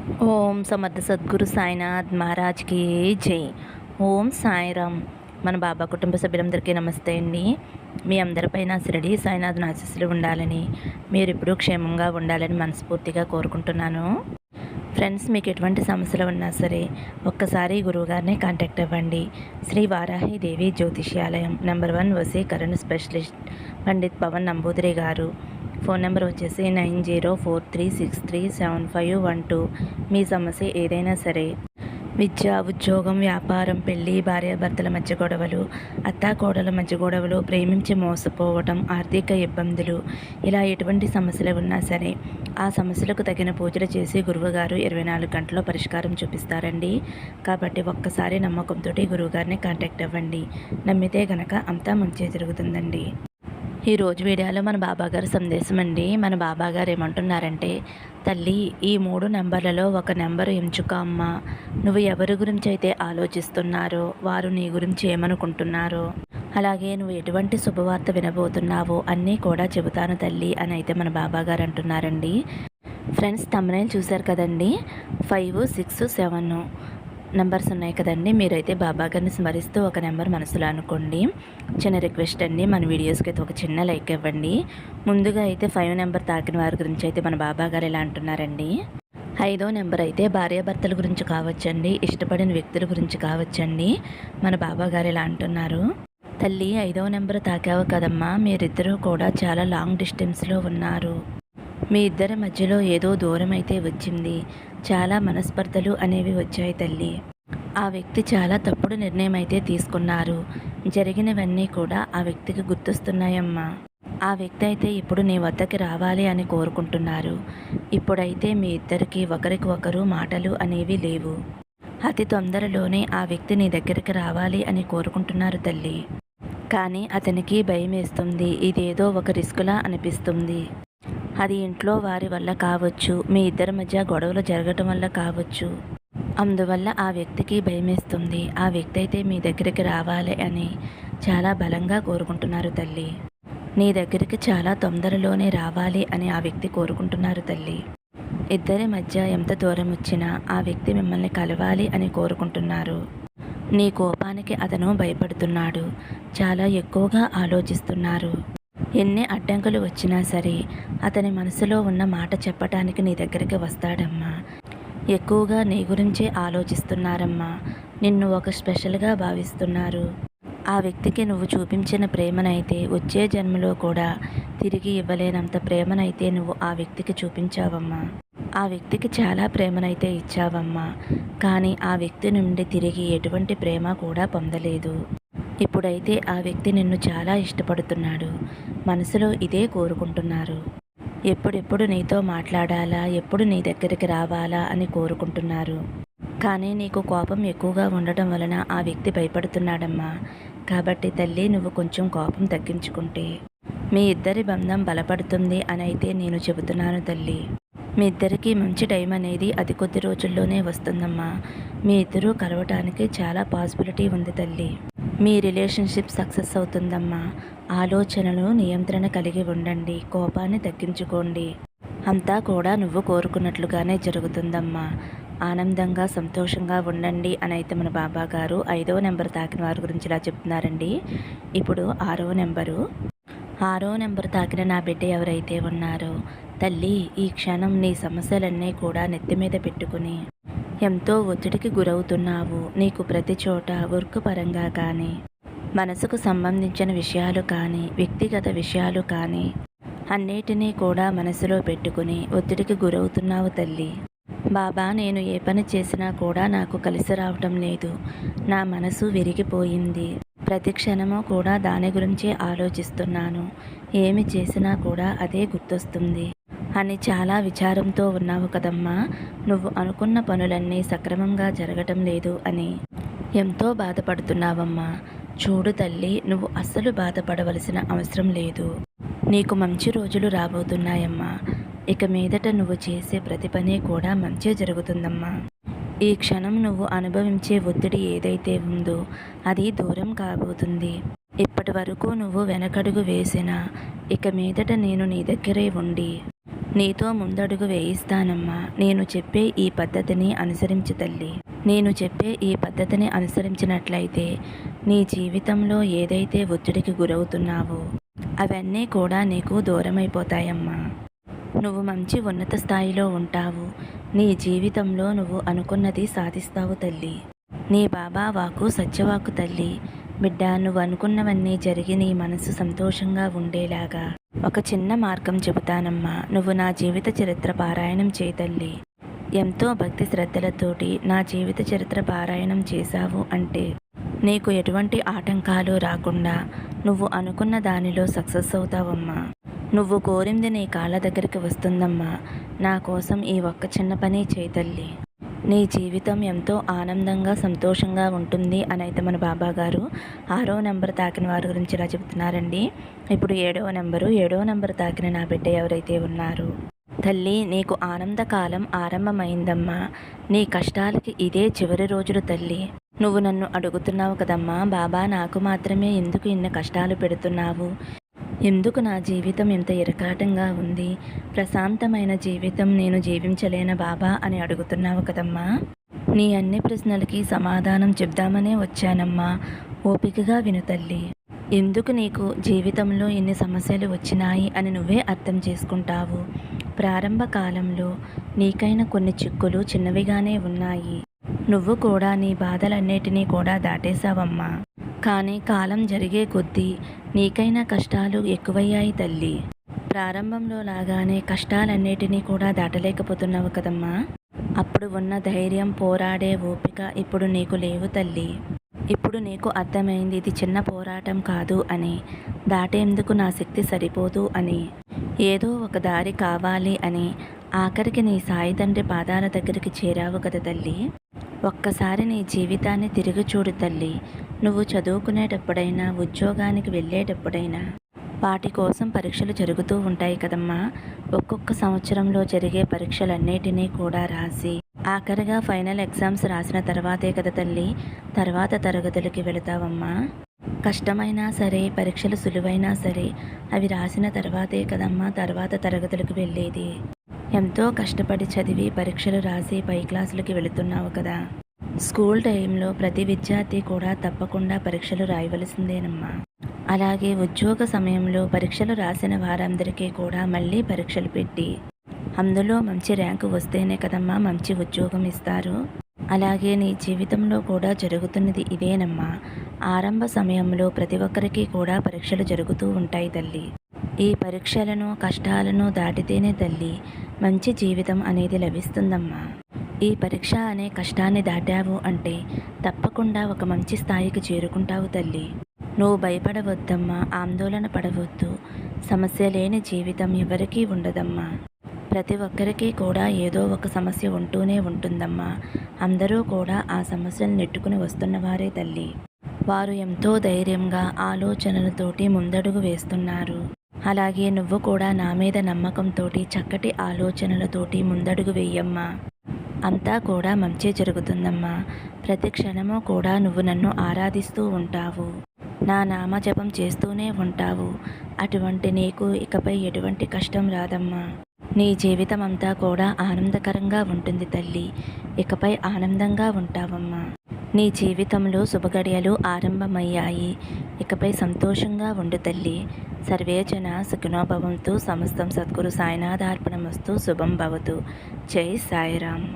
ఓం సమర్థ సద్గురు సాయినాథ్ మహారాజ్కి జై. ఓం సాయిరామ్. మన బాబా కుటుంబ సభ్యులందరికీ నమస్తే అండి. మీ అందరిపైన షిరిడి సాయినాథ్ ఆశీస్సులు ఉండాలని, మీరు ఇప్పుడు క్షేమంగా ఉండాలని మనస్ఫూర్తిగా కోరుకుంటున్నాను. ఫ్రెండ్స్, మీకు ఎటువంటి సమస్యలు ఉన్నా సరే ఒక్కసారి గురువుగారిని కాంటాక్ట్ అవ్వండి. శ్రీ వారాహి దేవి జ్యోతిష్యాలయం నెంబర్ 1 వశీకరణ స్పెషలిస్ట్ పండిత్ పవన్ నంబూదిరి గారు. ఫోన్ నెంబర్ వచ్చేసి 9043637512. మీ సమస్య ఏదైనా సరే, విద్య, ఉద్యోగం, వ్యాపారం, పెళ్ళి, భార్యాభర్తల మధ్య గొడవలు, అత్తాకోడల మధ్య గొడవలు, ప్రేమించి మోసపోవటం, ఆర్థిక ఇబ్బందులు, ఇలా ఎటువంటి సమస్యలు ఉన్నా సరే ఆ సమస్యలకు తగిన పూజలు చేసి గురువుగారు 24 గంటల్లో పరిష్కారం చూపిస్తారండి. కాబట్టి ఒక్కసారి నమ్మకంతో గురువుగారిని కాంటాక్ట్ అవ్వండి. నమ్మితే గనక అంతా మంచి జరుగుతుందండి. ఈరోజు వీడియోలో మన బాబాగారు సందేశం అండి. మన బాబాగారు ఏమంటున్నారంటే, తల్లి, ఈ 3 నెంబర్లలో ఒక నెంబరు ఎంచుకో అమ్మా. నువ్వు ఎవరి గురించి అయితే ఆలోచిస్తున్నారో వారు నీ గురించి ఏమనుకుంటున్నారో, అలాగే నువ్వు ఎటువంటి శుభవార్త వినబోతున్నావో అన్నీ కూడా చెబుతాను తల్లి అని అయితే మన బాబాగారు అంటున్నారండి. ఫ్రెండ్స్, థంబ్నెయిల్ చూశారు కదండి, 5, 6, 7 నెంబర్స్ ఉన్నాయి కదండి. మీరైతే బాబా గారిని స్మరిస్తూ ఒక నెంబర్ మనసులో అనుకోండి. చిన్న రిక్వెస్ట్ అండి, మన వీడియోస్కి అయితే ఒక చిన్న లైక్ ఇవ్వండి. ముందుగా అయితే 5 నెంబర్ తాకిన వారి గురించి అయితే మన బాబా గారు ఇలా అంటున్నారండి. 5వ నెంబర్ అయితే భార్యాభర్తల గురించి కావచ్చండి, ఇష్టపడిన వ్యక్తుల గురించి కావచ్చండి. మన బాబా గారు ఇలా అంటున్నారు, తల్లి, 5వ నెంబర్ తాకావు కదమ్మా, మీరిద్దరూ కూడా చాలా లాంగ్ డిస్టెన్స్లో ఉన్నారు. మీ ఇద్దరి మధ్యలో ఏదో దూరం అయితే వచ్చింది. చాలా మనస్పర్ధలు అనేవి వచ్చాయి తల్లి. ఆ వ్యక్తి చాలా తప్పుడు నిర్ణయం అయితే తీసుకున్నారు. జరిగినవన్నీ కూడా ఆ వ్యక్తికి గుర్తొస్తున్నాయమ్మా. ఆ వ్యక్తి అయితే ఇప్పుడు నీ వద్దకి రావాలి అని కోరుకుంటున్నారు. ఇప్పుడైతే మీ ఇద్దరికి ఒకరికి ఒకరు మాటలు అనేవి లేవు. అతి తొందరలోనే ఆ వ్యక్తి నీ దగ్గరికి రావాలి అని కోరుకుంటున్నారు తల్లి. కానీ అతనికి భయం వేస్తుంది. ఇదేదో ఒక రిస్కులా అనిపిస్తుంది. అది ఇంట్లో వారి వల్ల కావచ్చు, మీ ఇద్దరి మధ్య గొడవలు జరగటం వల్ల కావచ్చు. అందువల్ల ఆ వ్యక్తికి భయమేస్తుంది. ఆ వ్యక్తి అయితే మీ దగ్గరికి రావాలి అని చాలా బలంగా కోరుకుంటున్నారు తల్లి. నీ దగ్గరికి చాలా తొందరలోనే రావాలి అని ఆ వ్యక్తి కోరుకుంటున్నారు తల్లి. ఇద్దరి మధ్య ఎంత దూరం వచ్చినా ఆ వ్యక్తి మిమ్మల్ని కలవాలి అని కోరుకుంటున్నారు. నీ కోపానికి అతను భయపడుతున్నాడు. చాలా ఎక్కువగా ఆలోచిస్తున్నారు. ఎన్ని అడ్డంకులు వచ్చినా సరే అతని మనసులో ఉన్న మాట చెప్పటానికి నీ దగ్గరికి వస్తాడమ్మా. ఎక్కువగా నీ గురించే ఆలోచిస్తున్నారమ్మా. నిన్ను ఒక స్పెషల్గా భావిస్తున్నారు. ఆ వ్యక్తికి నువ్వు చూపించిన ప్రేమనైతే వచ్చే జన్మలో కూడా తిరిగి ఇవ్వలేనంత ప్రేమనైతే నువ్వు ఆ వ్యక్తికి చూపించావమ్మా. ఆ వ్యక్తికి చాలా ప్రేమనైతే ఇచ్చావమ్మా. కానీ ఆ వ్యక్తి నుండి తిరిగి ఎటువంటి ప్రేమ కూడా పొందలేదు. ఇప్పుడైతే ఆ వ్యక్తి నిన్ను చాలా ఇష్టపడుతున్నాడు. మనసులో ఇదే కోరుకుంటున్నారు. ఎప్పుడెప్పుడు నీతో మాట్లాడాలా, ఎప్పుడు నీ దగ్గరికి రావాలా అని కోరుకుంటున్నారు. కానీ నీకు కోపం ఎక్కువగా ఉండటం వలన ఆ వ్యక్తి భయపడుతున్నాడమ్మా. కాబట్టి తల్లి, నువ్వు కొంచెం కోపం తగ్గించుకుంటే మీ ఇద్దరి బంధం బలపడుతుంది అని అయితే నేను చెబుతున్నాను తల్లి. మీ ఇద్దరికీ మంచి టైం అనేది అతి కొద్ది రోజుల్లోనే వస్తుందమ్మా. మీ ఇద్దరూ కలవటానికి చాలా పాసిబిలిటీ ఉంది తల్లి. మీ రిలేషన్షిప్ సక్సెస్ అవుతుందమ్మా. ఆలోచనలు నియంత్రణ కలిగి ఉండండి. కోపాన్ని తగ్గించుకోండి. అంతా కూడా నువ్వు కోరుకున్నట్లుగానే జరుగుతుందమ్మా. ఆనందంగా సంతోషంగా ఉండండి అని అయితే మన బాబా గారు 5వ నెంబర్ తాకిన వారి గురించి ఇలా చెప్తున్నారండి. ఇప్పుడు 6వ నెంబరు. 6వ నెంబర్ తాకిన నా బిడ్డ ఎవరైతే ఉన్నారో తల్లి, ఈ క్షణం నీ సమస్యలన్నీ కూడా నెత్తి మీద పెట్టుకుని ఎంతో ఒత్తిడికి గురవుతున్నావు. నీకు ప్రతి చోట వర్క్ పరంగా కానీ, మనసుకు సంబంధించిన విషయాలు కానీ, వ్యక్తిగత విషయాలు కానీ అన్నిటినీ కూడా మనసులో పెట్టుకుని ఒత్తిడికి గురవుతున్నావు తల్లి. బాబా, నేను ఏ పని చేసినా కూడా నాకు కలిసి రావటం లేదు. నా మనసు విరిగిపోయింది. ప్రతి క్షణము కూడా దాని గురించే ఆలోచిస్తున్నాను. ఏమి చేసినా కూడా అదే గుర్తొస్తుంది అని చాలా విచారంతో ఉన్నావు కదమ్మా. నువ్వు అనుకున్న పనులన్నీ సక్రమంగా జరగటం లేదు అని ఎంతో బాధపడుతున్నావమ్మా. చూడు తల్లి, నువ్వు అస్సలు బాధపడవలసిన అవసరం లేదు. నీకు మంచి రోజులు రాబోతున్నాయమ్మా. ఇక మీదట నువ్వు చేసే ప్రతి పని కూడా మంచి జరుగుతుందమ్మా. ఈ క్షణం నువ్వు అనుభవించే ఒత్తిడి ఏదైతే ఉందో అది దూరం కాబోతుంది. ఇప్పటి వరకు నువ్వు వెనకడుగు వేసినా ఇక మీదట నేను నీ దగ్గరే ఉండి నీతో ముందడుగు వేయిస్తానమ్మా. నేను చెప్పే ఈ పద్ధతిని అనుసరించు తల్లి. నేను చెప్పే ఈ పద్ధతిని అనుసరించినట్లయితే నీ జీవితంలో ఏదైతే ఒత్తిడికి గురవుతున్నావో అవన్నీ కూడా నీకు దూరమైపోతాయమ్మా. నువ్వు మంచి ఉన్నత స్థాయిలో ఉంటావు. నీ జీవితంలో నువ్వు అనుకున్నది సాధిస్తావు తల్లి. నీ బాబా వాకు సత్యవాకు తల్లి. బిడ్డ, నువ్వు అనుకున్నవన్నీ జరిగి నీ మనసు సంతోషంగా ఉండేలాగా ఒక చిన్న మార్గం చెబుతానమ్మా. నువ్వు నా జీవిత చరిత్ర పారాయణం చేయి తల్లి. ఎంతో భక్తి శ్రద్ధలతోటి నా జీవిత చరిత్ర పారాయణం చేశావు అంటే నీకు ఎటువంటి ఆటంకాలు రాకుండా నువ్వు అనుకున్న దానిలో సక్సెస్ అవుతావమ్మా. నువ్వు కోరింది నీ కాళ్ళ దగ్గరికి వస్తుందమ్మా. నా కోసం ఈ ఒక్క చిన్న పని చేయి తల్లి. నీ జీవితం ఎంతో ఆనందంగా సంతోషంగా ఉంటుంది అని అయితే మన బాబా గారు 6వ నెంబర్ తాకిన వారి గురించి ఇలా చెబుతున్నారండి. ఇప్పుడు 7వ నెంబర్ తాకిన నా బిడ్డ ఎవరైతే ఉన్నారు, తల్లి నీకు ఆనందకాలం ఆరంభమైందమ్మా. నీ కష్టాలకి ఇదే చివరి రోజులు తల్లి. నువ్వు నన్ను అడుగుతున్నావు కదమ్మా, బాబా నాకు మాత్రమే ఎందుకు ఇన్ని కష్టాలు పెడుతున్నావు, ఎందుకు నా జీవితం ఇంత ఇరకాటంగా ఉంది, ప్రశాంతమైన జీవితం నేను జీవించలేన బాబా అని అడుగుతున్నావు కదమ్మా. నీ అన్ని ప్రశ్నలకి సమాధానం చెప్దామనే వచ్చానమ్మా. ఓపికగా విను తల్లి. ఎందుకు నీకు జీవితంలో ఇన్ని సమస్యలు వచ్చినాయి అని నువ్వే అర్థం చేసుకుంటావు. ప్రారంభ కాలంలో నీకైన కొన్ని చిక్కులు చిన్నవిగానే ఉన్నాయి. నువ్వు కూడా నీ బాధలన్నిటినీ కూడా దాటేశావమ్మా. కానీ కాలం జరిగే కొద్దీ నీకైనా కష్టాలు ఎక్కువయ్యాయి తల్లి. ప్రారంభంలో లాగానే కష్టాలన్నిటినీ కూడా దాటలేకపోతున్నావు కదమ్మా. అప్పుడు ఉన్న ధైర్యం, పోరాడే ఓపిక ఇప్పుడు నీకు లేవు తల్లి. ఇప్పుడు నీకు అర్థమైంది ఇది చిన్న పోరాటం కాదు అని, దాటేందుకు నా శక్తి సరిపోదు అని, ఏదో ఒక దారి కావాలి అని ఆఖరికి నీ సాయి తండ్రి పాదాల దగ్గరికి చేరావు కదా తల్లి. ఒక్కసారి నీ జీవితాన్ని తిరిగి చూడు తల్లి. నువ్వు చదువుకునేటప్పుడైనా, ఉద్యోగానికి వెళ్ళేటప్పుడైనా వాటి కోసం పరీక్షలు జరుగుతూ ఉంటాయి కదమ్మా. ఒక్కొక్క సంవత్సరంలో జరిగే పరీక్షలన్నిటినీ కూడా రాసి ఆఖరిగా ఫైనల్ ఎగ్జామ్స్ రాసిన తర్వాతే కదా తల్లి తర్వాత తరగతులకి వెళతావమ్మా. కష్టమైనా సరే, పరీక్షలు సులువైనా సరే అవి రాసిన తర్వాతే కదమ్మా తర్వాత తరగతులకు వెళ్ళేది. ఎంతో కష్టపడి చదివి పరీక్షలు రాసి పై క్లాసులకి వెళుతున్నావు కదా. స్కూల్ టైంలో ప్రతి విద్యార్థి కూడా తప్పకుండా పరీక్షలు రాయవలసిందేనమ్మా. అలాగే ఉద్యోగ సమయంలో పరీక్షలు రాసిన వారందరికీ కూడా మళ్ళీ పరీక్షలు పెట్టి అందులో మంచి ర్యాంకు వస్తేనే కదమ్మా మంచి ఉద్యోగం ఇస్తారు. అలాగే నీ జీవితంలో కూడా జరుగుతున్నది ఇదేనమ్మా. ఆరంభ సమయంలో ప్రతి ఒక్కరికి కూడా పరీక్షలు జరుగుతూ ఉంటాయి తల్లి. ఈ పరీక్షలను, కష్టాలను దాటితేనే తల్లి మంచి జీవితం అనేది లభిస్తుందమ్మా. ఈ పరీక్ష అనే కష్టాన్ని దాటావు అంటే తప్పకుండా ఒక మంచి స్థాయికి చేరుకుంటావు తల్లి. నువ్వు భయపడవద్దమ్మా, ఆందోళన పడవద్దు. సమస్య లేని జీవితం ఎవరికీ ఉండదమ్మా. ప్రతి ఒక్కరికి కూడా ఏదో ఒక సమస్య ఉంటూనే ఉంటుందమ్మా. అందరూ కూడా ఆ సమస్యను నెట్టుకుని వస్తున్నవారే తల్లి. వారు ఎంతో ధైర్యంగా ఆలోచనలతోటి ముందడుగు వేస్తున్నారు. అలాగే నువ్వు కూడా నా మీద నమ్మకంతో చక్కటి ఆలోచనలతోటి ముందడుగు వేయమ్మా. అంతా కూడా మంచి జరుగుతుందమ్మా. ప్రతి క్షణము కూడా నువ్వు నన్ను ఆరాధిస్తూ ఉంటావు, నా నామజపం చేస్తూనే ఉంటావు. అటువంటి నీకు ఇకపై ఎటువంటి కష్టం రాదమ్మా. నీ జీవితం అంతా కూడా ఆనందకరంగా ఉంటుంది తల్లి. ఇకపై ఆనందంగా ఉంటావమ్మా. నీ జీవితంలో శుభగడియలు ఆరంభమయ్యాయి. ఇకపై సంతోషంగా ఉండు తల్లి. సర్వే జన సుఖినో భవంతు. సమస్తం సద్గురు సాయినాథార్పణమస్తు. శుభం భవతు. జై సాయిరామ్.